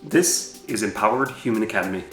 This is Empowered Human Academy.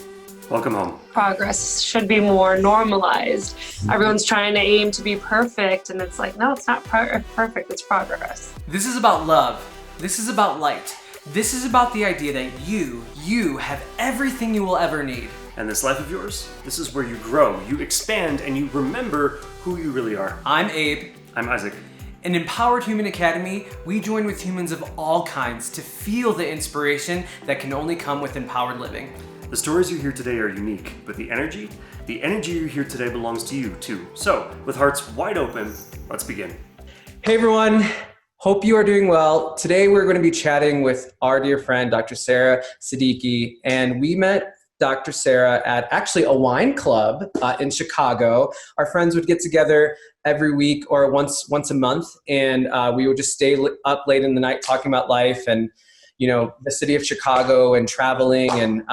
Welcome home. Progress should be more normalized. Everyone's trying to aim to be perfect, and it's like, no, it's not perfect, it's progress. This is about love. This is about light. This is about the idea that you have everything you will ever need. And this life of yours, this is where you grow, you expand, and you remember who you really are. I'm Abe. I'm Isaac. In Empowered Human Academy, we join with humans of all kinds to feel the inspiration that can only come with empowered living. The stories you hear today are unique, but the energy you hear today belongs to you too. So, with hearts wide open, let's begin. Hey everyone, hope you are doing well. Today we're going to be chatting with our dear friend, Dr. Sarah Siddiqui, and we met Dr. Sarah at actually a wine club in Chicago. Our friends would get together every week or once a month, and we would just stay up late in the night talking about life and, you know, the city of Chicago and traveling. And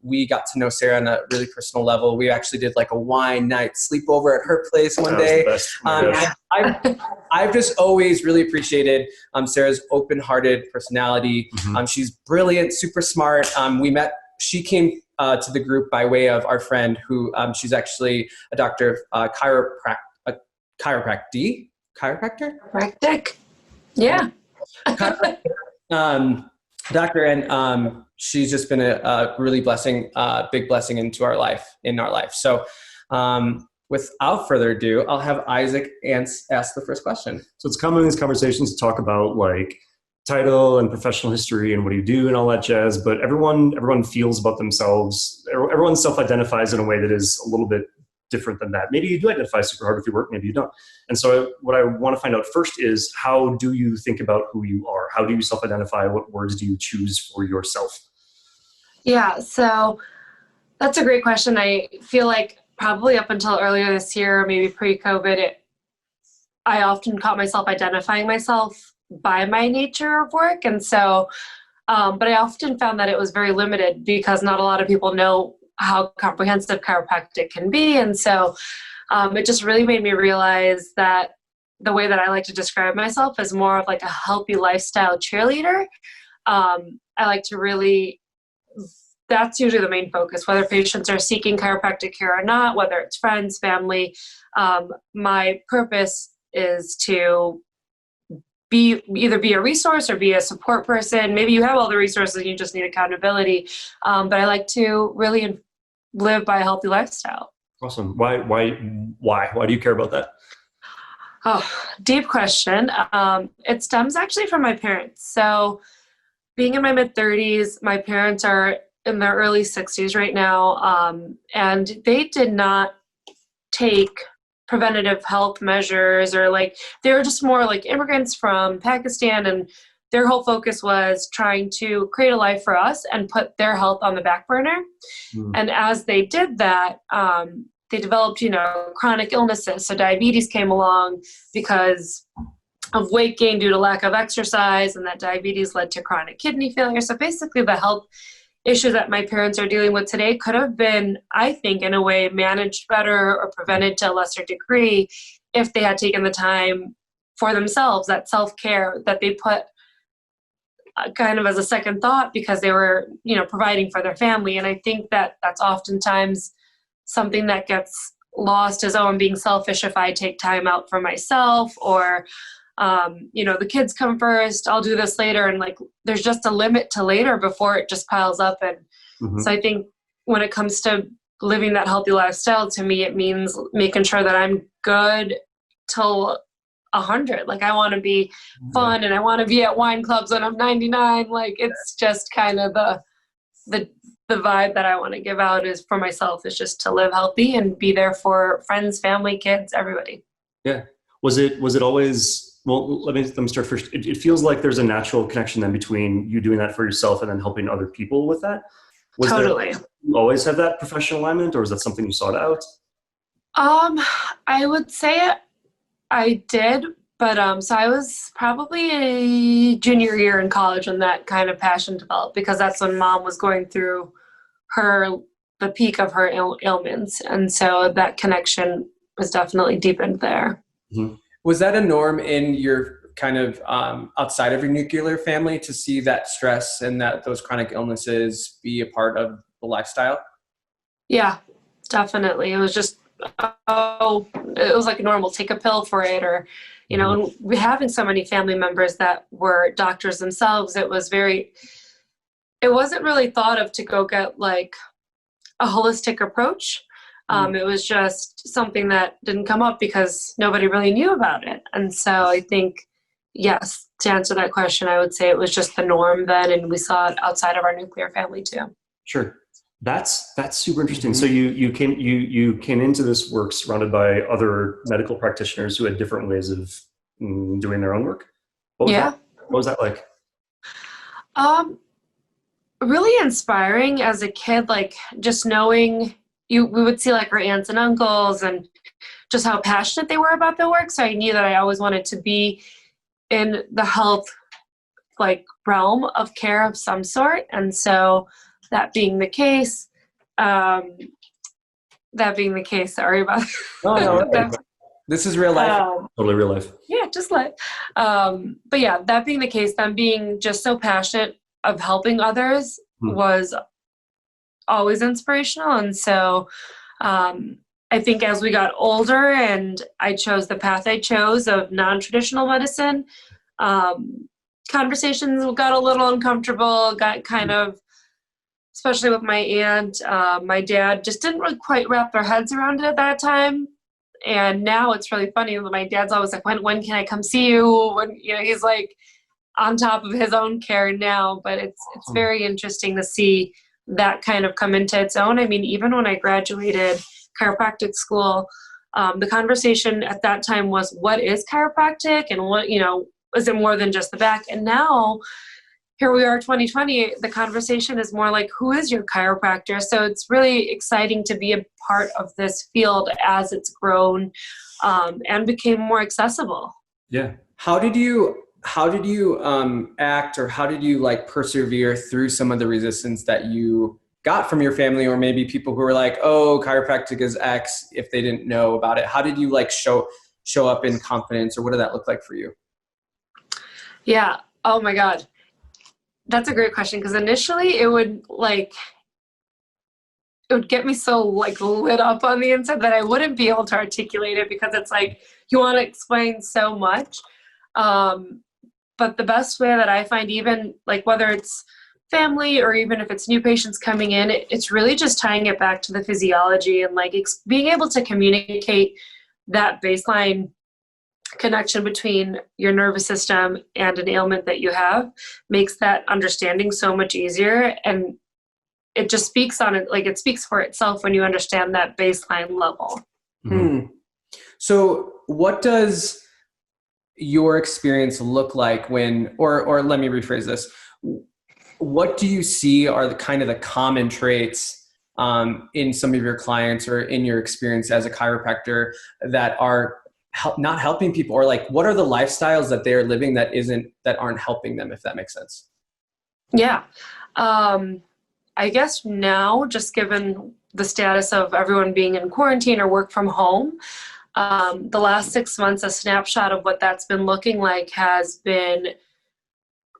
we got to know Sarah on a really personal level. We actually did like a wine night sleepover at her place one day. I've just always really appreciated Sarah's open-hearted personality. She's brilliant, super smart. She came to the group by way of our friend who she's actually a doctor of chiropractic. Chiropractic? Yeah. Doctor, and she's just been a really big blessing in our life. So without further ado, I'll have Isaac ask the first question. So it's common in these conversations to talk about like title and professional history and what do you do and all that jazz, but everyone feels about themselves. Everyone self-identifies in a way that is a little bit different than that. Maybe you do identify super hard with your work, maybe you don't. And so what I want to find out first is, how do you think about who you are? How do you self-identify? What words do you choose for yourself? Yeah, so that's a great question. I feel like probably up until earlier this year, maybe pre-COVID, I often caught myself identifying myself by my nature of work. And so, but I often found that it was very limited because not a lot of people know how comprehensive chiropractic can be. And so it just really made me realize that the way that I like to describe myself is more of like a healthy lifestyle cheerleader. I like to really, that's usually the main focus, whether patients are seeking chiropractic care or not, whether it's friends, family. My purpose is to either be a resource or be a support person. Maybe you have all the resources and you just need accountability. But I like to really live by a healthy lifestyle. Awesome. Why do you care about that? Oh, deep question. It stems actually from my parents. So being in my mid-30s, my parents are in their early 60s right now. And they did not take preventative health measures, or like they were just more like immigrants from Pakistan, and their whole focus was trying to create a life for us and put their health on the back burner. And as they did that, they developed, chronic illnesses. So diabetes came along because of weight gain due to lack of exercise, and that diabetes led to chronic kidney failure. So basically the health issues that my parents are dealing with today could have been, I think, in a way managed better or prevented to a lesser degree if they had taken the time for themselves, that self-care that they put kind of as a second thought because they were, providing for their family. And I think that that's oftentimes something that gets lost as, I'm being selfish if I take time out for myself, or the kids come first, I'll do this later. And like, there's just a limit to later before it just piles up. And so I think when it comes to living that healthy lifestyle, to me, it means making sure that I'm good till 100. Like, I want to be fun and I want to be at wine clubs when I'm 99. Like, it's just kind of the vibe that I want to give out is for myself, is just to live healthy and be there for friends, family, kids, everybody. Yeah. Was it always, well, let me start first. It feels like there's a natural connection then between you doing that for yourself and then helping other people with that. Totally. You always have that professional alignment, or is that something you sought out? I would say I did, but so I was probably a junior year in college when that kind of passion developed, because that's when Mom was going through the peak of her ailments, and so that connection was definitely deepened there. Was that a norm in your kind of outside of your nuclear family to see that stress and that those chronic illnesses be a part of the lifestyle? Yeah, definitely. It was just, oh, it was like normal, take a pill for it, or, you know, and we having so many family members that were doctors themselves, it wasn't really thought of to go get like a holistic approach. It was just something that didn't come up because nobody really knew about it. And so I think, yes, to answer that question, I would say it was just the norm then, and we saw it outside of our nuclear family too. Sure. That's super interesting. So you came into this work surrounded by other medical practitioners who had different ways of doing their own work. What was that like? Really inspiring as a kid, like just knowing we would see like our aunts and uncles and just how passionate they were about their work. So I knew that I always wanted to be in the health like realm of care of some sort. And so that being the case, sorry about no, this is real life. Totally real life. Yeah, just but yeah, that being the case, them being just so passionate of helping others was always inspirational. And so I think as we got older and I chose the path I chose of non-traditional medicine, conversations got a little uncomfortable, got kind of, especially with my aunt, my dad just didn't really quite wrap their heads around it at that time. And now it's really funny. My dad's always like, when can I come see you? When, you know, he's like on top of his own care now, but it's very interesting to see that kind of come into its own. I mean, even when I graduated chiropractic school, the conversation at that time was, what is chiropractic? And what, you know, is it more than just the back? And now here we are, 2020, the conversation is more like, who is your chiropractor? So it's really exciting to be a part of this field as it's grown and became more accessible. Yeah. How did you act, or how did you like persevere through some of the resistance that you got from your family, or maybe people who were like, oh, chiropractic is X, if they didn't know about it? How did you like show up in confidence, or what did that look like for you? Yeah. Oh my God. That's a great question, because initially it would get me so like lit up on the inside that I wouldn't be able to articulate it, because it's like you want to explain so much. But the best way that I find, even like whether it's family or even if it's new patients coming in, it's really just tying it back to the physiology and like being able to communicate that baseline connection between your nervous system and an ailment that you have makes that understanding so much easier. And it just speaks on it, like it speaks for itself when you understand that baseline level. So what does your experience look like when, or let me rephrase this. What do you see are the kind of the common traits in some of your clients or in your experience as a chiropractor that are not helping people, or like what are the lifestyles that they're living that aren't helping them, if that makes sense? Yeah. I guess now, just given the status of everyone being in quarantine or work from home, the last 6 months, a snapshot of what that's been looking like has been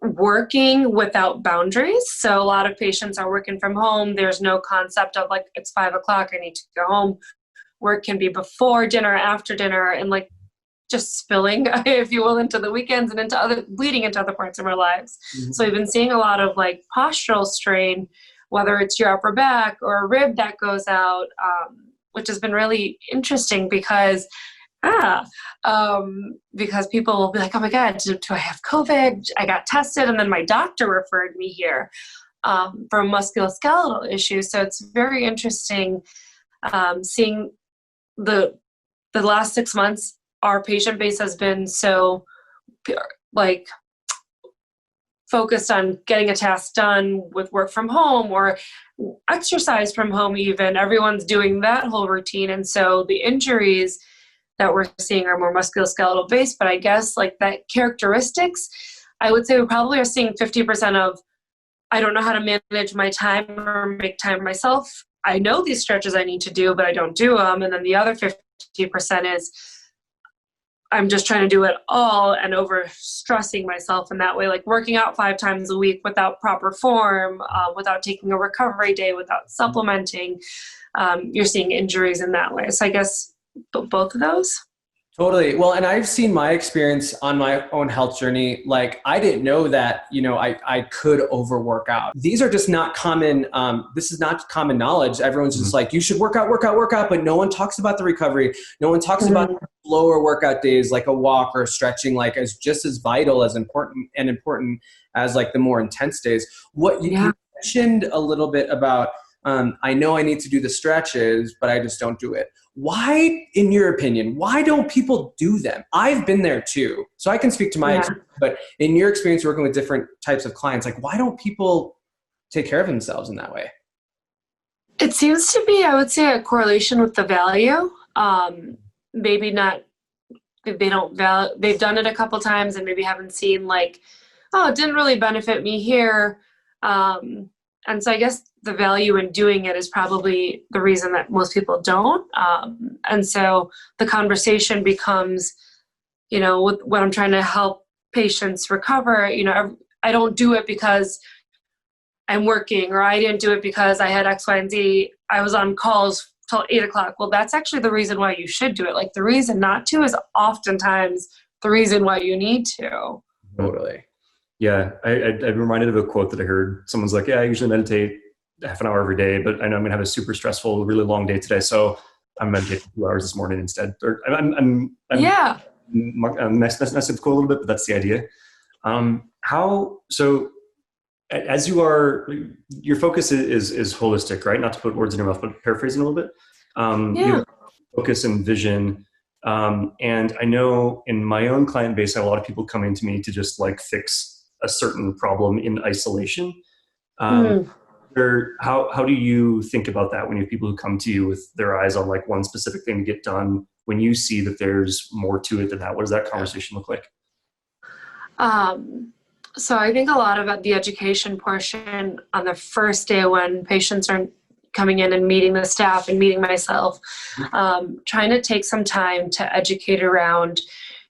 working without boundaries. So a lot of patients are working from home. There's no concept of like, it's 5 o'clock, I need to go home. Work can be before dinner, after dinner, and like just spilling, if you will, into the weekends and bleeding into other parts of our lives. So we've been seeing a lot of like postural strain, whether it's your upper back or a rib that goes out, which has been really interesting because people will be like, oh my God, do I have COVID? I got tested, and then my doctor referred me here for a musculoskeletal issue. So it's very interesting seeing the last 6 months, our patient base has been so like focused on getting a task done with work from home or exercise from home even. Everyone's doing that whole routine. And so the injuries that we're seeing are more musculoskeletal based, but I guess like that characteristics, I would say we probably are seeing 50% of, I don't know how to manage my time or make time myself. I know these stretches I need to do, but I don't do them. And then the other 50% is, I'm just trying to do it all and over stressing myself in that way, like working out 5 times a week without proper form, without taking a recovery day, without supplementing. You're seeing injuries in that way. So I guess both of those. Totally. Well, and I've seen my experience on my own health journey. Like, I didn't know that, I could overwork out. These are just not common. This is not common knowledge. Everyone's just like, you should work out, but no one talks about the recovery. No one talks about slower workout days, like a walk or stretching, like as just as vital as important as like the more intense days. What you mentioned a little bit about, I know I need to do the stretches, but I just don't do it. Why, in your opinion, why don't people do them? I've been there too, so I can speak to my experience, but in your experience working with different types of clients, like why don't people take care of themselves in that way? It seems to be, I would say, a correlation with the value. Maybe not, they've done it a couple times and maybe haven't seen like, oh, it didn't really benefit me here. And so I guess the value in doing it is probably the reason that most people don't. And so the conversation becomes, with when I'm trying to help patients recover, I don't do it because I'm working, or I didn't do it because I had X, Y, and Z. I was on calls till 8:00. Well, that's actually the reason why you should do it. Like the reason not to is oftentimes the reason why you need to. Totally. Yeah, I'm reminded of a quote that I heard. Someone's like, yeah, I usually meditate half an hour every day, but I know I'm going to have a super stressful, really long day today, so I'm meditating 2 hours this morning instead. Or I'm messing with the quote a little bit, but that's the idea. As you are, your focus is holistic, right? Not to put words in your mouth, but paraphrasing a little bit. You have focus and vision. And I know in my own client base, I have a lot of people coming to me to just like fix a certain problem in isolation. How do you think about that when you have people who come to you with their eyes on like one specific thing to get done, when you see that there's more to it than that? What does that conversation look like? So I think a lot about the education portion on the first day when patients are coming in and meeting the staff and meeting myself, trying to take some time to educate around,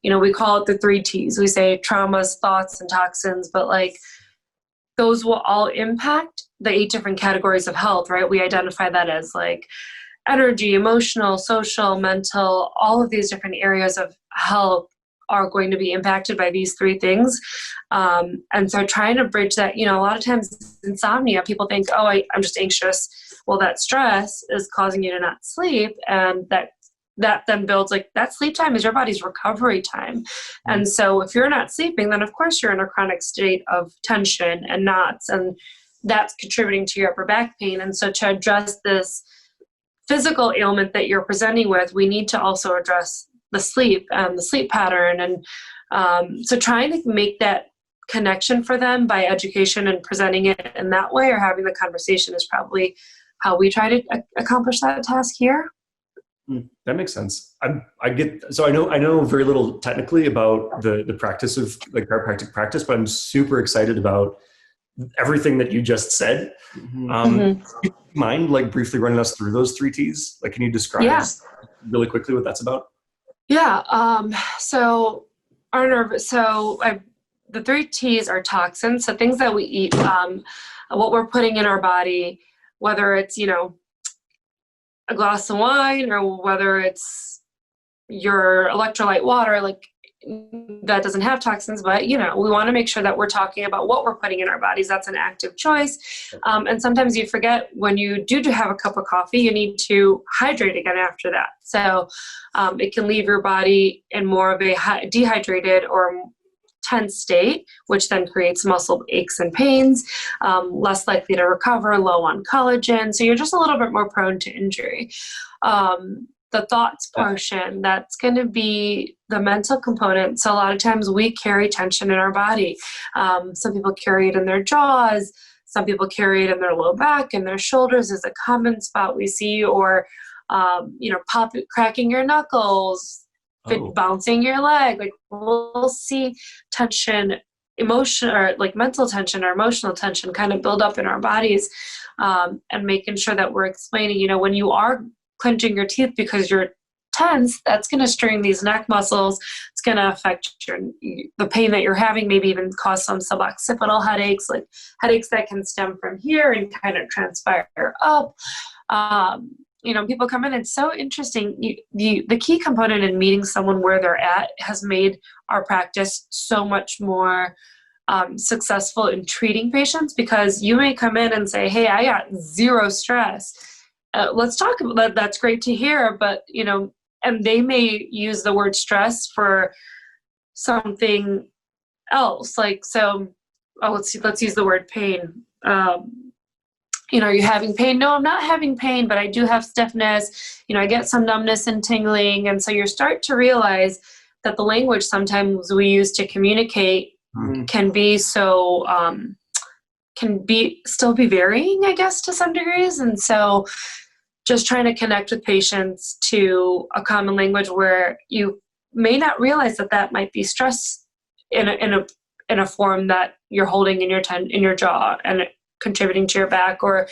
we call it the 3 T's. We say traumas, thoughts, and toxins, but like those will all impact the 8 different categories of health, right? We identify that as like energy, emotional, social, mental, all of these different areas of health are going to be impacted by these 3 things. And so trying to bridge that, a lot of times insomnia, people think, oh, I'm just anxious. Well, that stress is causing you to not sleep. And that then builds like that sleep time is your body's recovery time. And so if you're not sleeping, then of course you're in a chronic state of tension and knots, and that's contributing to your upper back pain. And so to address this physical ailment that you're presenting with, we need to also address the sleep and the sleep pattern. And so trying to make that connection for them by education and presenting it in that way, or having the conversation, is probably how we try to accomplish that task here. That makes sense. I know very little technically about the practice of like chiropractic practice, but I'm super excited about everything that you just said. Do you mind like briefly running us through those 3 T's? Like, can you describe really quickly what that's about? Yeah. So the 3 T's are toxins. So things that we eat, what we're putting in our body, whether it's, a glass of wine, or whether it's your electrolyte water, like that doesn't have toxins, but we want to make sure that we're talking about what we're putting in our bodies. That's an active choice. And sometimes you forget, when you do have a cup of coffee, you need to hydrate again after that. So it can leave your body in more of a dehydrated or tense state, which then creates muscle aches and pains, less likely to recover, low on collagen. So you're just a little bit more prone to injury. The thoughts portion, that's going to be the mental component. So a lot of times we carry tension in our body. Some people carry it in their jaws. Some people carry it in their low back, and their shoulders is a common spot we see, or, cracking your knuckles, bouncing your leg. Like we'll see tension, emotion, or like mental tension or emotional tension kind of build up in our bodies, and making sure that we're explaining, when you are clenching your teeth because you're tense, that's going to strain these neck muscles. It's going to affect the pain that you're having, maybe even cause some suboccipital headaches, like headaches that can stem from here and kind of transpire up. People come in. It's so interesting. The key component in meeting someone where they're at has made our practice so much more successful in treating patients, because you may come in and say, hey, I got zero stress. Let's talk about that. That's great to hear. But, and they may use the word stress for something else. Let's use the word pain. Are you having pain? No, I'm not having pain, but I do have stiffness. I get some numbness and tingling. And so you start to realize that the language sometimes we use to communicate can be so, still be varying, I guess, to some degrees. And so just trying to connect with patients to a common language where you may not realize that might be stress in a form that you're holding in your jaw and contributing to your back, or,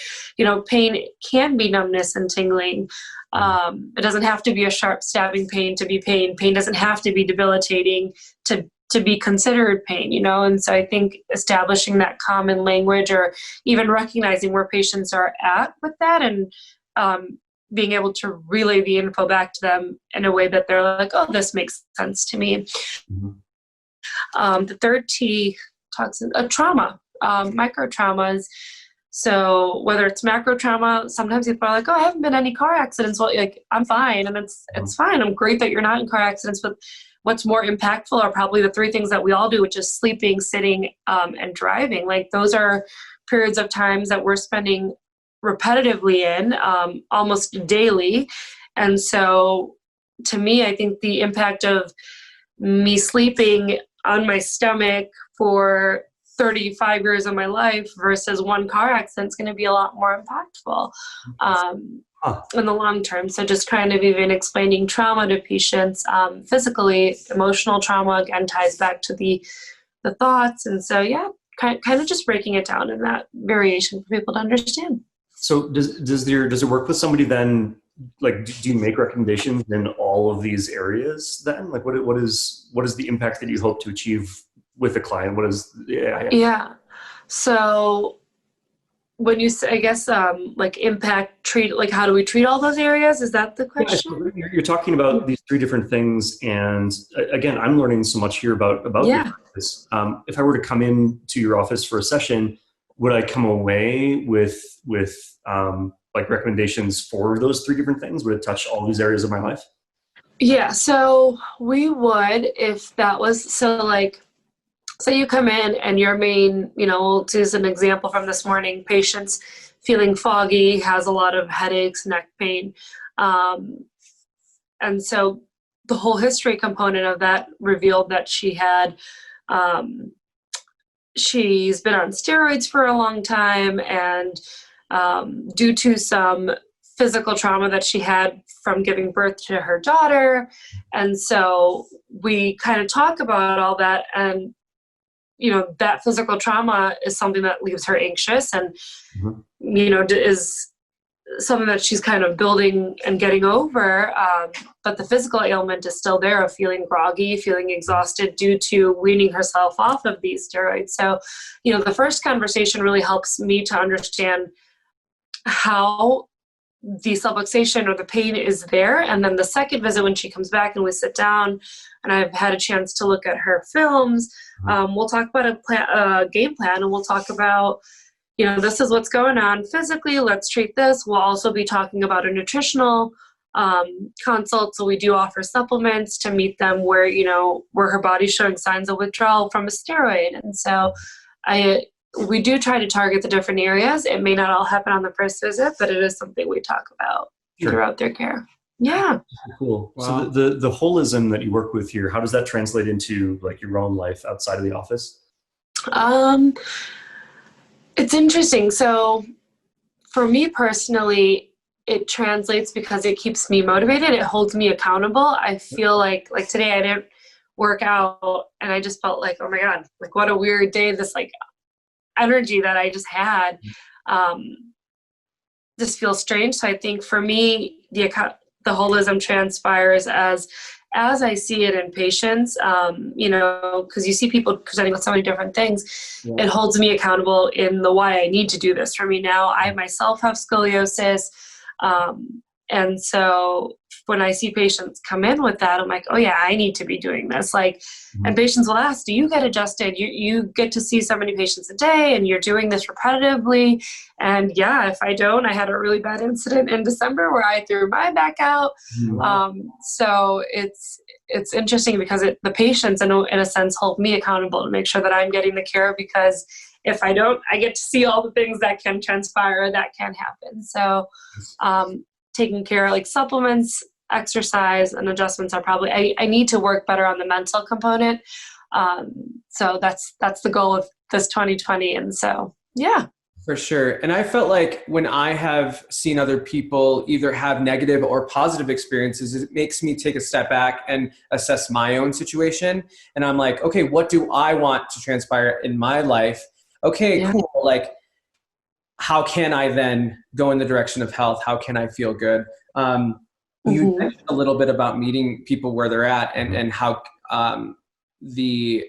pain can be numbness and tingling. It doesn't have to be a sharp stabbing pain to be pain. Pain doesn't have to be debilitating to be considered pain, And so I think establishing that common language, or even recognizing where patients are at with that, and being able to relay the info back to them in a way that they're like, oh, this makes sense to me. The third T talks trauma, micro traumas. So whether it's macro trauma, sometimes people are like, oh, I haven't been in any car accidents. Well, I'm fine. And it's fine. I'm great that you're not in car accidents, but what's more impactful are probably the three things that we all do, which is sleeping, sitting, and driving. Those are periods of times that we're spending repetitively in, almost daily. And so to me, I think the impact of me sleeping on my stomach for 35 years of my life versus one car accident is going to be a lot more impactful in the long term. So just kind of even explaining trauma to patients, physically, emotional trauma, again, ties back to the thoughts. And so, kind of just breaking it down in that variation for people to understand. So does it work with somebody then? Do you make recommendations in all of these areas then? What is the impact that you hope to achieve with a client? Yeah. So when you say, I guess, impact, treat, how do we treat all those areas? Is that the question? Yeah, you're talking about these three different things. And again, I'm learning so much here about this. If I were to come into your office for a session, would I come away with recommendations for those three different things? Would it touch all these areas of my life? Yeah, so we would, if that was, say you come in and your main, we'll use an example from this morning, patient's feeling foggy, has a lot of headaches, neck pain. And so the whole history component of that revealed that she had, she's been on steroids for a long time, and due to some physical trauma that she had from giving birth to her daughter. And so we kind of talk about all that, and that physical trauma is something that leaves her anxious and, is something that she's kind of building and getting over. But the physical ailment is still there, of feeling groggy, feeling exhausted due to weaning herself off of these steroids. So, the first conversation really helps me to understand how the subluxation or the pain is there. And then the second visit, when she comes back and we sit down and I've had a chance to look at her films, we'll talk about a game plan, and we'll talk about, this is what's going on physically. Let's treat this. We'll also be talking about a nutritional consult. So we do offer supplements to meet them where her body's showing signs of withdrawal from a steroid. And so we do try to target the different areas. It may not all happen on the first visit, but it is something we talk about throughout their care. Yeah. Cool. Wow. So the holism that you work with here, how does that translate into your own life outside of the office? It's interesting. So for me personally, it translates because it keeps me motivated. It holds me accountable. I feel like today I didn't work out and I just felt like, oh my God, what a weird day. This energy that I just had just feels strange. So I think for me, the holism transpires as I see it in patients, because you see people presenting with so many different things, it holds me accountable in the why I need to do this. For me now, I myself have scoliosis. And so when I see patients come in with that, I'm like, oh yeah, I need to be doing this. Like, and patients will ask, do you get adjusted? You get to see so many patients a day and you're doing this repetitively. And yeah, if I don't, I had a really bad incident in December where I threw my back out. So it's interesting because the patients, in a sense, hold me accountable to make sure that I'm getting the care, because if I don't, I get to see all the things that can transpire, that can happen. So taking care, like supplements, exercise, and adjustments are probably, I need to work better on the mental component. So that's the goal of this 2020. And so, yeah. For sure. And I felt like when I have seen other people either have negative or positive experiences, it makes me take a step back and assess my own situation. And I'm like, okay, what do I want to transpire in my life? Okay, cool. Like, how can I then go in the direction of health? How can I feel good? You mentioned a little bit about meeting people where they're at, and how the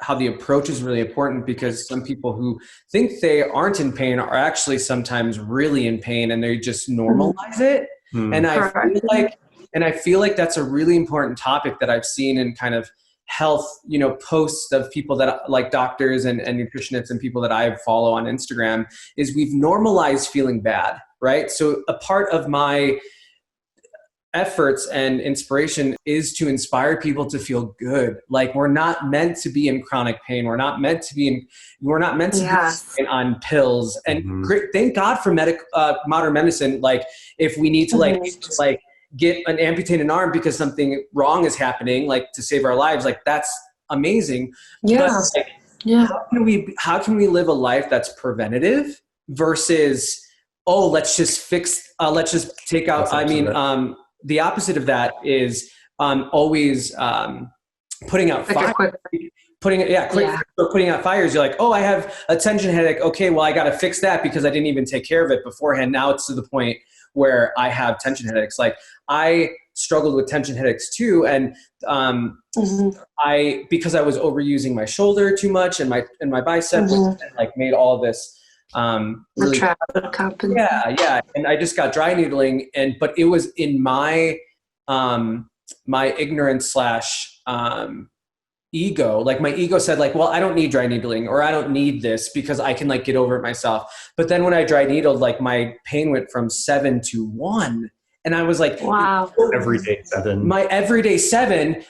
approach is really important, because some people who think they aren't in pain are actually sometimes really in pain, and they just normalize it. And I feel like that's a really important topic that I've seen in kind of health, posts of people that like doctors and nutritionists and people that I follow on Instagram, is we've normalized feeling bad, right? So a part of my efforts and inspiration is to inspire people to feel good. Like, we're not meant to be in chronic pain. We're not meant to be on pills. And thank God for modern medicine. Like, if we need to get an amputated arm because something wrong is happening, like to save our lives, like that's amazing. Yeah. But how can we live a life that's preventative versus, let's just take out, the opposite of that is always putting out fires. Putting out fires. You're like, I have a tension headache. Okay, well, I got to fix that because I didn't even take care of it beforehand. Now it's to the point where I have tension headaches. Like, I struggled with tension headaches too, and because I was overusing my shoulder too much and my bicep, like made all this. Really, and I just got dry needling, but it was in my my ignorance / ego. Like, my ego said, like, well, I don't need dry needling, or I don't need this because I can like get over it myself. But then when I dry needled, like, my pain went from 7 to 1, and I was like, wow, everyday 7. My everyday 7,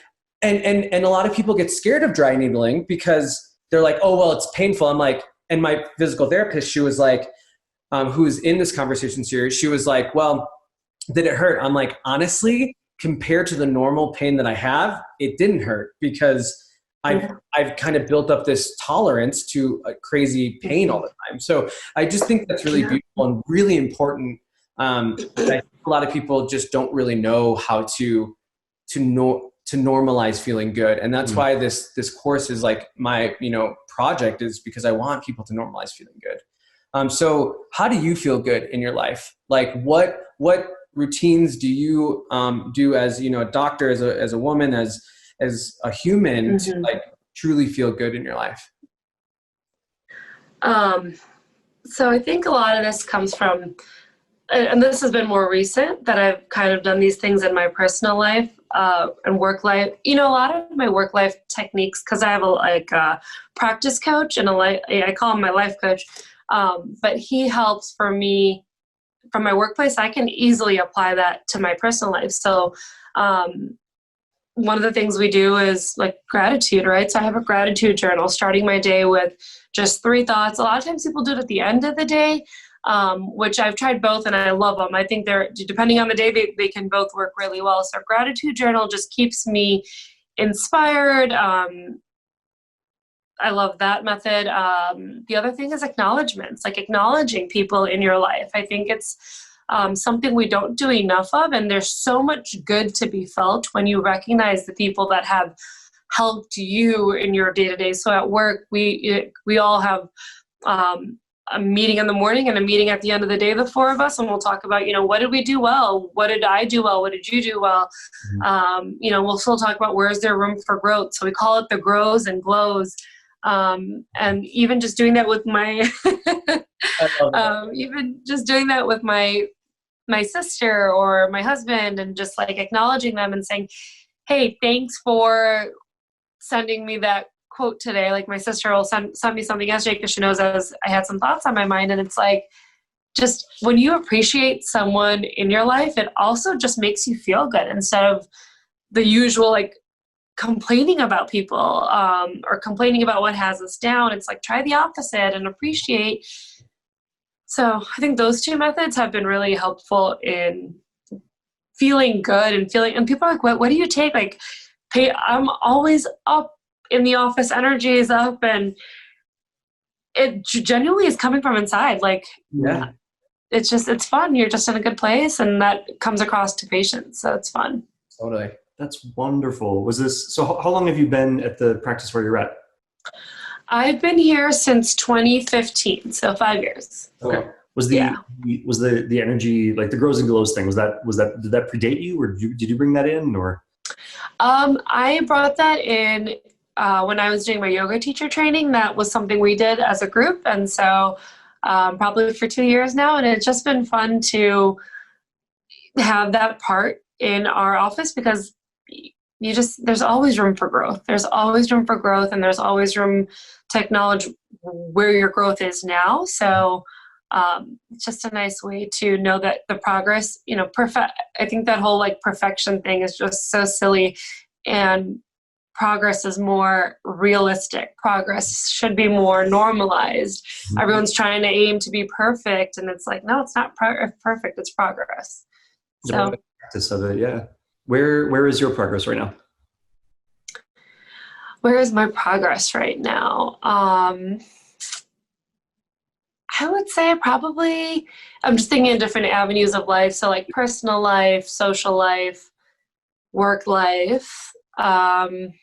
and a lot of people get scared of dry needling because they're like, oh, well, it's painful. I'm like. And my physical therapist, she was like, who's in this conversation series, she was like, well, did it hurt? I'm like, honestly, compared to the normal pain that I have, it didn't hurt, because I've kind of built up this tolerance to a crazy pain all the time. So I just think that's really beautiful and really important. I think a lot of people just don't really know how to normalize feeling good. And that's why this course is like my, project, is because I want people to normalize feeling good. So how do you feel good in your life? Like, what routines do you do as, a doctor, as a woman, as a human, to like truly feel good in your life? So I think a lot of this comes from, and this has been more recent, that I've kind of done these things in my personal life and work life. A lot of my work life techniques, because I have a practice coach and I call him my life coach, but he helps for me from my workplace. I can easily apply that to my personal life. So one of the things we do is like gratitude, right? So I have a gratitude journal, starting my day with just 3 thoughts. A lot of times people do it at the end of the day, which I've tried both and I love them. I think they're, depending on the day, they can both work really well. So gratitude journal just keeps me inspired. I love that method. The other thing is acknowledgments, like acknowledging people in your life. I think it's something we don't do enough of, and there's so much good to be felt when you recognize the people that have helped you in your day-to-day. So at work, we all have a meeting in the morning and a meeting at the end of the day, the four of us, and we'll talk about, what did we do well? What did I do well? What did you do well? We'll still talk about where is there room for growth. So we call it the grows and glows. And even just doing that with my, even just doing that with my sister or my husband, and just like acknowledging them and saying, hey, thanks for sending me that quote today. Like my sister will send me something yesterday because she knows I had some thoughts on my mind. And it's like, just when you appreciate someone in your life, it also just makes you feel good instead of the usual like complaining about people or complaining about what has us down. It's like, try the opposite and appreciate. So I think those two methods have been really helpful in feeling good and people are like, what do you take? Like, hey, I'm always up in the office, energy is up, and it genuinely is coming from inside. Like, Yeah. It's fun. You're just in a good place, and that comes across to patients. So it's fun. Totally. That's wonderful. So how long have you been at the practice where you're at? I've been here since 2015, so 5 years. Okay. Was the energy, like the grows and glows thing, did that predate you, or did you bring that in, or? I brought that in when I was doing my yoga teacher training. That was something we did as a group, and so probably for 2 years now, and it's just been fun to have that part in our office because there's always room for growth. There's always room for growth, and there's always room to acknowledge where your growth is now. So it's just a nice way to know that the progress, I think that whole like perfection thing is just so silly, and progress is more realistic. Progress should be more normalized. Mm-hmm. Everyone's trying to aim to be perfect, and it's like, no, it's not perfect. It's progress. So Practice of it, yeah. Where is your progress right now? where is my progress right now? I would say probably, I'm just thinking of different avenues of life. So like personal life, social life, work life. I'd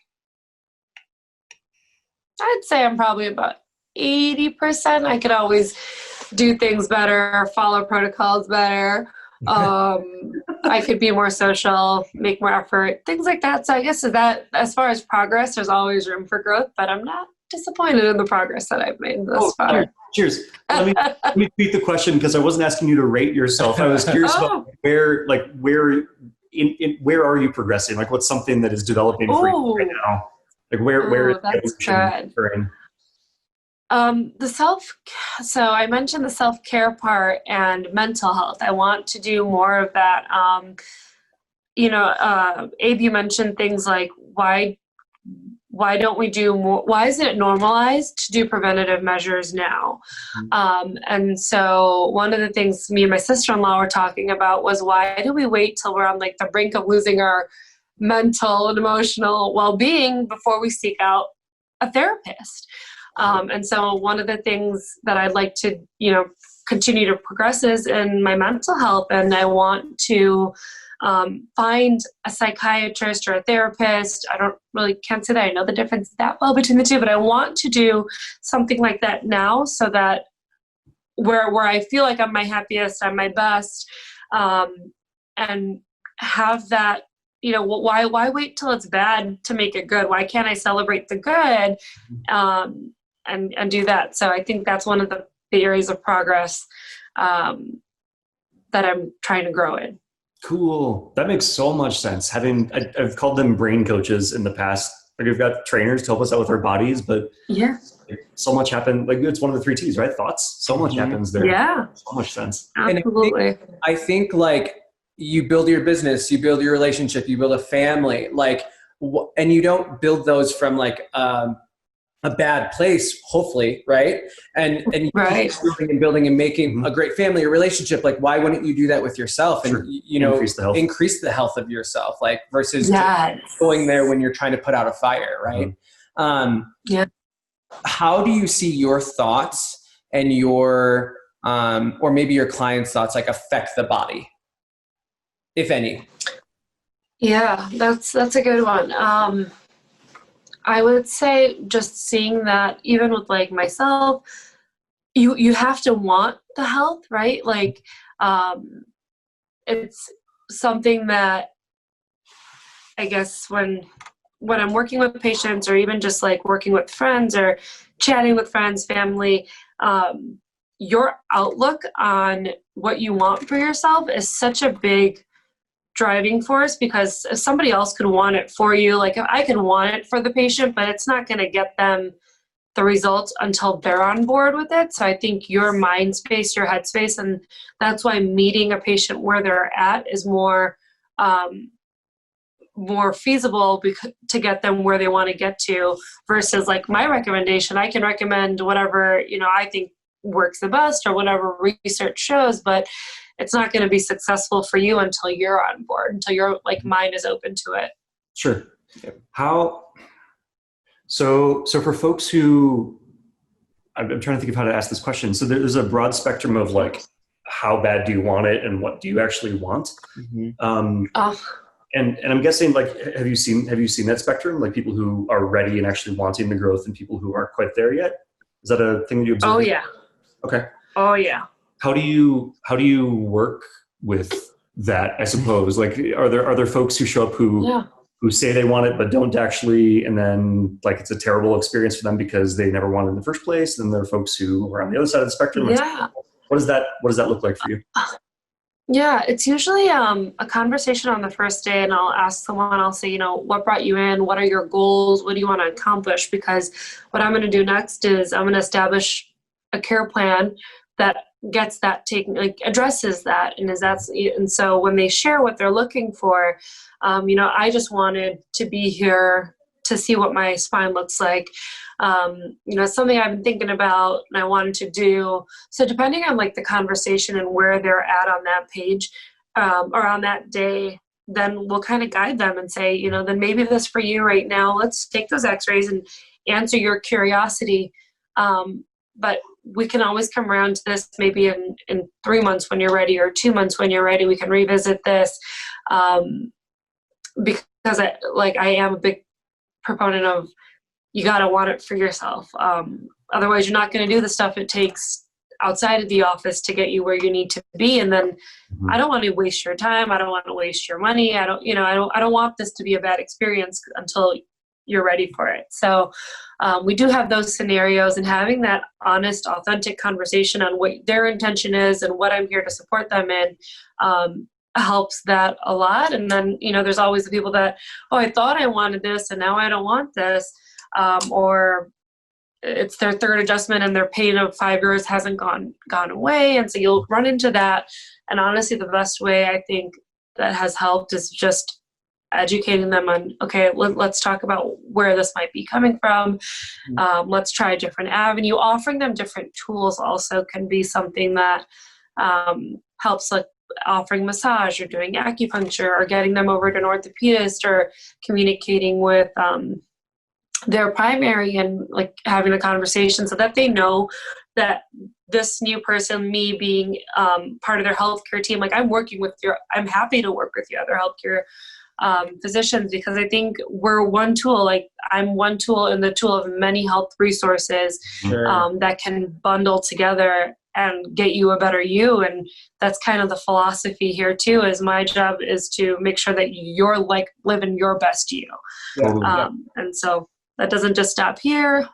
say I'm probably about 80%. I could always do things better, follow protocols better. I could be more social, make more effort, things like that. So I guess that as far as progress, there's always room for growth, but I'm not disappointed in the progress that I've made thus far. Cheers. Let me tweak the question because I wasn't asking you to rate yourself. I was curious about where are you progressing? Like, what's something that is developing for you right now? Like, where is the evolution occurring? So I mentioned the self-care part and mental health. I want to do more of that. Abe, you mentioned things like why don't we do more? Why isn't it normalized to do preventative measures now? And so one of the things me and my sister-in-law were talking about was, why do we wait till we're on like the brink of losing our mental and emotional well-being before we seek out a therapist? And so one of the things that I'd like to, continue to progress is in my mental health. And I want to find a psychiatrist or a therapist. Can't say that I know the difference that well between the two, but I want to do something like that now, so that where I feel like I'm my happiest, I'm my best, and have that, why wait till it's bad to make it good? Why can't I celebrate the good, and do that? So I think that's one of the areas of progress that I'm trying to grow in. Cool. That makes so much sense. I've called them brain coaches in the past. Like, we've got trainers to help us out with our bodies, but yeah, so much happened. Like, it's one of the 3 T's, right? Thoughts. So much happens there. Yeah. So much sense. Absolutely. I think like you build your business, you build your relationship, you build a family, and you don't build those from like a bad place, hopefully, right? And you right. keep building and making a great family, a relationship. Like, why wouldn't you do that with yourself? And increase the health of yourself, like versus just going there when you're trying to put out a fire, right? Yeah. How do you see your thoughts and your or maybe your clients' thoughts like affect the body, if any? Yeah, that's a good one. I would say just seeing that even with like myself, you have to want the health, right? Like, it's something that I guess when I'm working with patients, or even just like working with friends or chatting with friends, family, your outlook on what you want for yourself is such a big driving force, because if somebody else could want it for you, like I can want it for the patient, but it's not going to get them the results until they're on board with it. So I think your mind space, your head space, and that's why meeting a patient where they're at is more feasible to get them where they want to get to, versus like my recommendation. I can recommend whatever, I think works the best or whatever research shows, but it's not going to be successful for you until you're on board, until your like mind is open to it. Sure. So for folks who, I'm trying to think of how to ask this question. So there's a broad spectrum of like, how bad do you want it and what do you actually want? And I'm guessing, like, have you seen that spectrum? Like people who are ready and actually wanting the growth and people who aren't quite there yet? Is that a thing that you observe? Oh yeah. Okay. Oh yeah. How do you work with that? I suppose, like, are there folks who show up who say they want it but don't actually, and then like it's a terrible experience for them because they never wanted it in the first place? Then there are folks who are on the other side of the spectrum. Yeah. What does that look like for you? Yeah, it's usually a conversation on the first day, and I'll ask someone, I'll say, what brought you in? What are your goals? What do you want to accomplish? Because what I'm going to do next is I'm going to establish a care plan that gets that addresses that, and so when they share what they're looking for, I just wanted to be here to see what my spine looks like. Something I've been thinking about and I wanted to do. So depending on like the conversation and where they're at on that page, or on that day, then we'll kind of guide them and say, then maybe this for you right now, let's take those x-rays and answer your curiosity. But we can always come around to this maybe in 3 months when you're ready, or 2 months when you're ready. We can revisit this, because I am a big proponent of, you got to want it for yourself. Otherwise, you're not going to do the stuff it takes outside of the office to get you where you need to be. And then I don't want to waste your time. I don't want to waste your money. I don't want this to be a bad experience until you're ready for it. So we do have those scenarios, and having that honest, authentic conversation on what their intention is and what I'm here to support them in helps that a lot. And then, there's always the people that, I thought I wanted this and now I don't want this. Or it's their third adjustment and their pain of 5 years hasn't gone away. And so you'll run into that. And honestly, the best way I think that has helped is just educating them on, okay, let's talk about where this might be coming from. Let's try a different avenue. Offering them different tools also can be something that helps, like offering massage or doing acupuncture, or getting them over to an orthopedist, or communicating with their primary, and like having a conversation so that they know that this new person, me being part of their healthcare team, like I'm happy to work with the other healthcare physicians, because I think we're one tool. Like I'm one tool in the tool of many health resources that can bundle together and get you a better you. And that's kind of the philosophy here too, is my job is to make sure that you're like living your best you. And so that doesn't just stop here.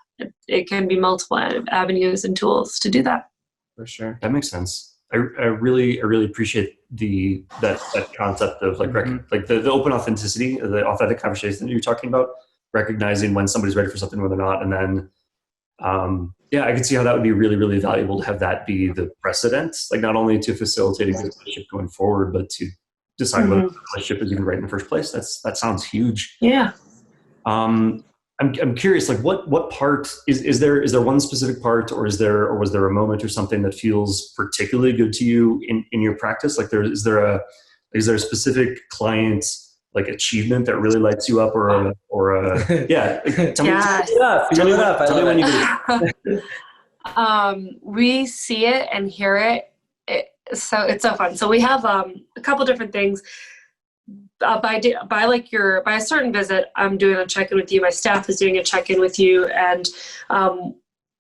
It can be multiple avenues and tools to do that. For sure. That makes sense. I really appreciate that concept of like like the open authenticity, the authentic conversation that you're talking about, recognizing when somebody's ready for something, when they're not, and then I can see how that would be really, really valuable to have that be the precedent, like not only to facilitate a good relationship going forward, but to decide whether the relationship is even right in the first place. That sounds huge. Yeah. I'm curious, like what part is there one specific part, or was there a moment or something that feels particularly good to you in your practice? Like is there a specific client like achievement that really lights you up, or tell me when you do. We see it and hear it. So it's so fun. So we have a couple different things. By a certain visit, I'm doing a check-in with you. My staff is doing a check-in with you, and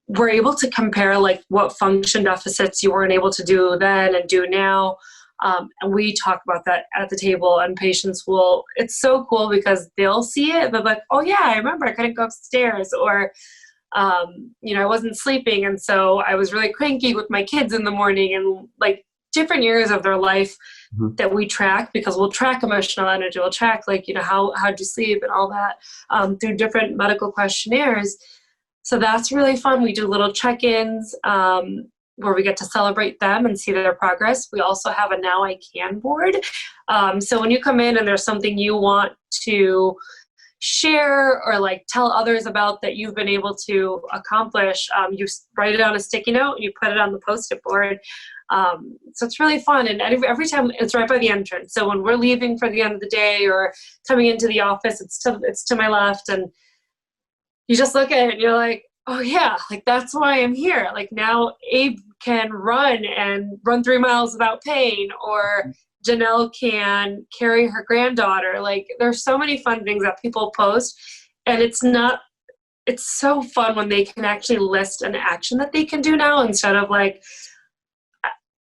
we're able to compare like what function deficits you weren't able to do then and do now. And we talk about that at the table, and patients will, it's so cool because they'll see it, but like, oh yeah, I remember I couldn't go upstairs, or, I wasn't sleeping. And so I was really cranky with my kids in the morning, and like different areas of their life that we track, because we'll track emotional energy. We'll track like, how'd you sleep and all that, through different medical questionnaires. So that's really fun. We do little check-ins, where we get to celebrate them and see their progress. We also have a Now I Can board. So when you come in and there's something you want to share or like tell others about that you've been able to accomplish, you write it on a sticky note, you put it on the Post-it board. So it's really fun. And every time it's right by the entrance. So when we're leaving for the end of the day or coming into the office, it's to my left, and you just look at it and you're like, oh yeah, like that's why I'm here. Like now Abe can run 3 miles without pain, or Janelle can carry her granddaughter. Like there's so many fun things that people post, and it's so fun when they can actually list an action that they can do now, instead of like,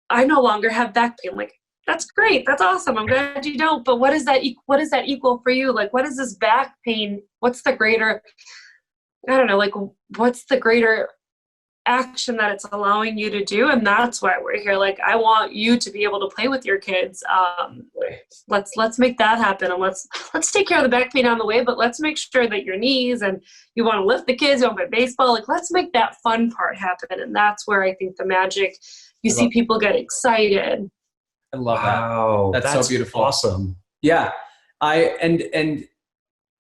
I no longer have back pain. Like, that's great. That's awesome. I'm glad you don't. But what does that equal for you? Like, what is this back pain? What's the greater, I don't know, like what's the greater action that it's allowing you to do? And that's why we're here. Like, I want you to be able to play with your kids. Let's make that happen, and let's take care of the back pain on the way, but let's make sure that your knees, and you want to lift the kids, you want to play baseball, like let's make that fun part happen. And that's where I think the magic, you see people get excited. I love Wow, that. That's so beautiful. Awesome. Yeah.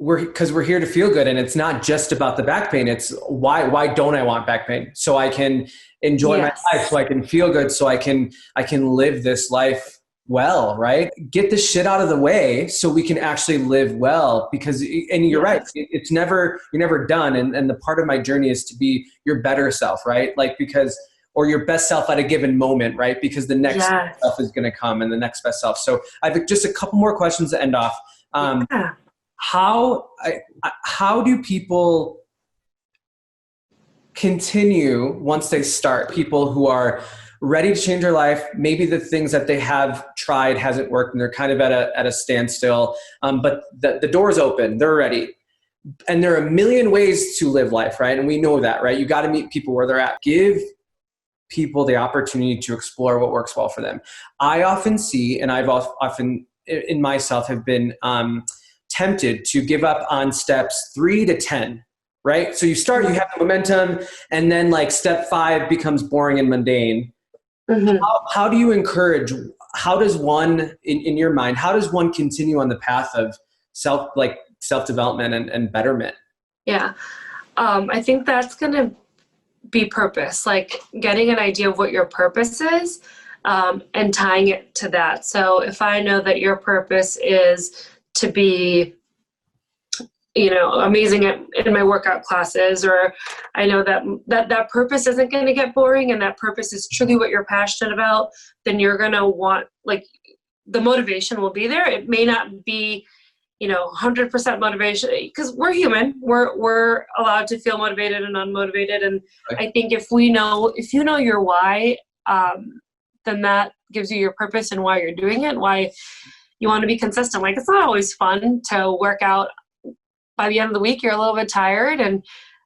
We're here to feel good, and it's not just about the back pain. It's why don't I want back pain? So I can enjoy my life, so I can feel good, so I can live this life well, right? Get the shit out of the way so we can actually live well, because, and you're right, you're never done. And the part of my journey is to be your better self, right? Like, or your best self at a given moment, right? Because the next self is going to come, and the next best self. So I have just a couple more questions to end off. How do people continue once they start? People who are ready to change their life, maybe the things that they have tried hasn't worked, and they're kind of at a standstill, but the door's open, they're ready. And there are a million ways to live life, right? And we know that, right? You got to meet people where they're at. Give people the opportunity to explore what works well for them. I often see, and I've often in myself have been tempted to give up on steps 3 to 10, right? So you start, you have the momentum, and then like step 5 becomes boring and mundane. Mm-hmm. How do you encourage, how does one, in your mind, how does one continue on the path of self-development and betterment? Yeah. I think that's going to be purpose, like getting an idea of what your purpose is, and tying it to that. So if I know that your purpose is to be, amazing in my workout classes, or I know that purpose isn't going to get boring, and that purpose is truly what you're passionate about, then you're going to want, like, the motivation will be there. It may not be, 100% motivation, because we're human. We're allowed to feel motivated and unmotivated. And right. I think if you know your why, then that gives you your purpose and why you're doing it, why you want to be consistent. Like, it's not always fun to work out. By the end of the week, you're a little bit tired,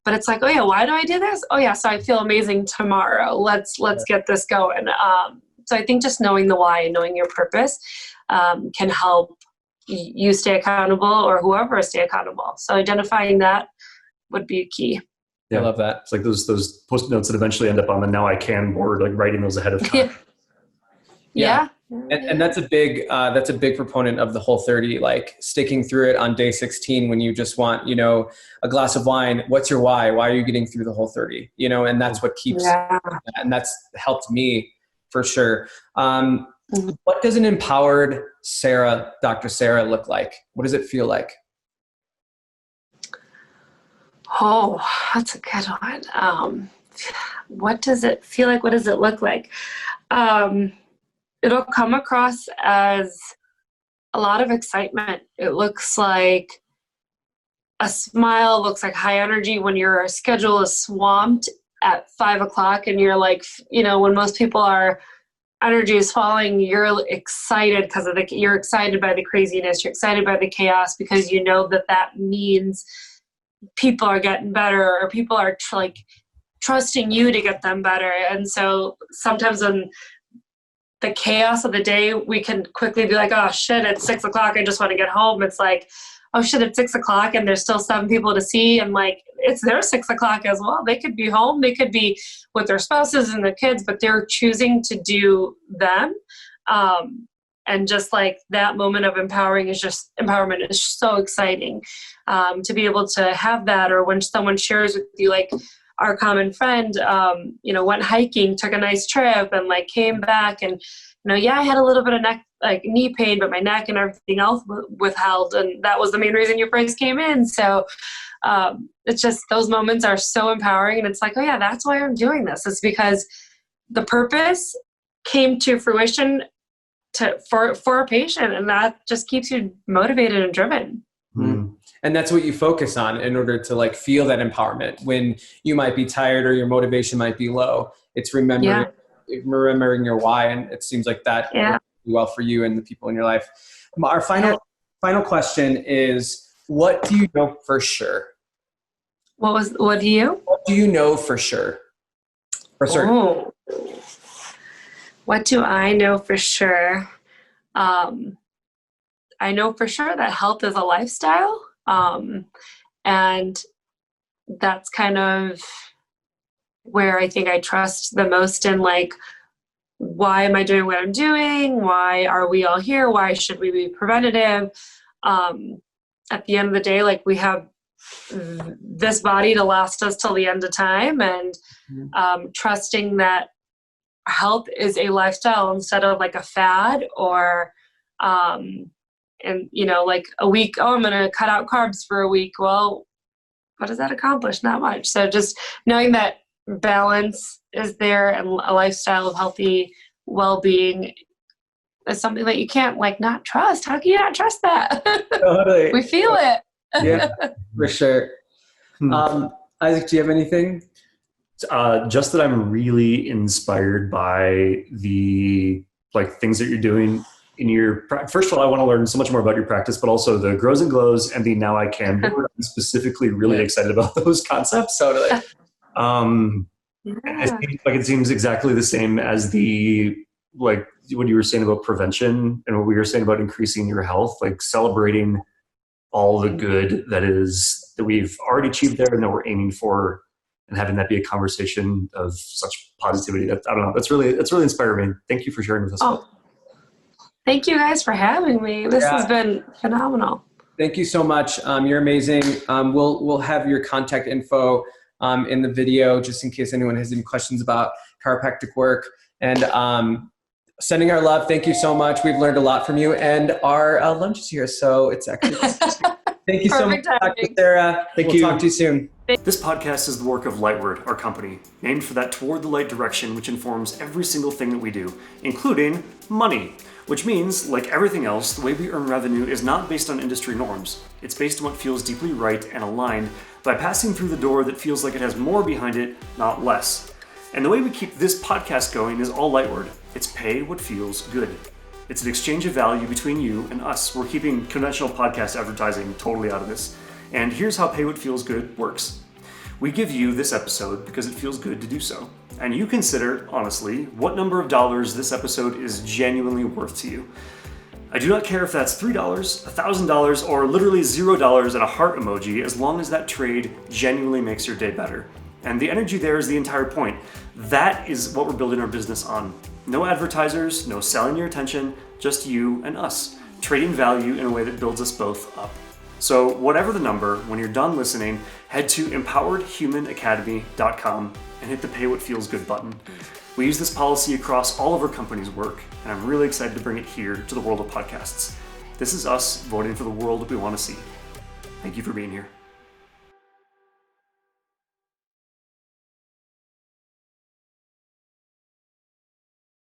but it's like, oh yeah, why do I do this? Oh yeah, so I feel amazing tomorrow. Let's get this going. So I think just knowing the why and knowing your purpose can help you stay accountable, or whoever stay accountable. So identifying that would be key. Yeah, I love that. It's like those Post-it notes that eventually end up on the Now I Can board, like writing those ahead of time. Yeah. And that's a big proponent of the Whole30, like sticking through it on day 16 when you just want, a glass of wine. What's your why? Why are you getting through the Whole30? And that's what keeps, and that's helped me for sure. What does an empowered Sarah, Dr. Sarah, look like? What does it feel like? Oh, that's a good one. What does it feel like? What does it look like? It'll come across as a lot of excitement. It looks like a smile, looks like high energy when your schedule is swamped. at 5 o'clock and you're like, when most people are energy is falling, you're excited because you're excited by the craziness, you're excited by the chaos, because you know that means people are getting better, or people are trusting you to get them better. And so sometimes in the chaos of the day, we can quickly be like, oh shit, it's 6 o'clock, I just want to get home. It's like, oh shit, it's 6 o'clock and there's still 7 people to see. And like, it's their 6 o'clock as well. They could be home, they could be with their spouses and their kids, but they're choosing to do them. And just like that moment of empowerment is so exciting, to be able to have that. Or when someone shares with you, like our common friend, went hiking, took a nice trip, and like came back, and I had a little bit of knee pain, but my neck and everything else withheld, and that was the main reason you first came in. So it's just, those moments are so empowering, and it's like, oh yeah, that's why I'm doing this. It's because the purpose came to fruition for a patient, and that just keeps you motivated and driven. Mm-hmm. And that's what you focus on in order to like feel that empowerment when you might be tired or your motivation might be low. It's remembering your why, and it seems like that works well for you and the people in your life. Our final question is, what do you know for sure? What do you? What do you know for sure? For certain. Oh. What do I know for sure? I know for sure that health is a lifestyle. And that's kind of where I think I trust the most in, like, why am I doing what I'm doing? Why are we all here? Why should we be preventative? At the end of the day, like, we have this body to last us till the end of time, and trusting that health is a lifestyle instead of like a fad, or like a week, I'm going to cut out carbs for a week. Well, what does that accomplish? Not much. So just knowing that balance is there, and a lifestyle of healthy well-being is something that you can't not trust. How can you not trust that? Totally. We feel it. Yeah, for sure. Isaac, do you have anything? Just that I'm really inspired by the things that you're doing in your. First of all, I want to learn so much more about your practice, but also the Grows and Glows and the Now I Can board. I'm specifically really excited about those concepts. Totally. I think it seems exactly the same as the what you were saying about prevention and what we were saying about increasing your health, celebrating all the good that we've already achieved there and that we're aiming for, and having that be a conversation of such positivity. That, I don't know, that's really inspiring. Thank you for sharing with us. Oh, thank you guys for having me. This has been phenomenal. Thank you so much. You're amazing. We'll have your contact info in the video, just in case anyone has any questions about chiropractic work. And sending our love. Thank you so much. We've learned a lot from you, and our lunch is here, so it's actually. Thank you so much, Dr. Sarah. We'll talk to you soon. This podcast is the work of Lightward, our company, named for that toward the light direction which informs every single thing that we do, including money. Which means, like everything else, the way we earn revenue is not based on industry norms. It's based on what feels deeply right and aligned by passing through the door that feels like it has more behind it, not less. And the way we keep this podcast going is all Lightward. It's pay what feels good. It's an exchange of value between you and us. We're keeping conventional podcast advertising totally out of this. And here's how Pay What Feels Good works. We give you this episode because it feels good to do so. And you consider, honestly, what number of dollars this episode is genuinely worth to you. I do not care if that's $3, $1,000, or literally $0 and a heart emoji, as long as that trade genuinely makes your day better. And the energy there is the entire point. That is what we're building our business on. No advertisers, no selling your attention, just you and us, trading value in a way that builds us both up. So whatever the number, when you're done listening, head to empoweredhumanacademy.com and hit the Pay What Feels Good button. We use this policy across all of our company's work, and I'm really excited to bring it here to the world of podcasts. This is us voting for the world that we want to see. Thank you for being here.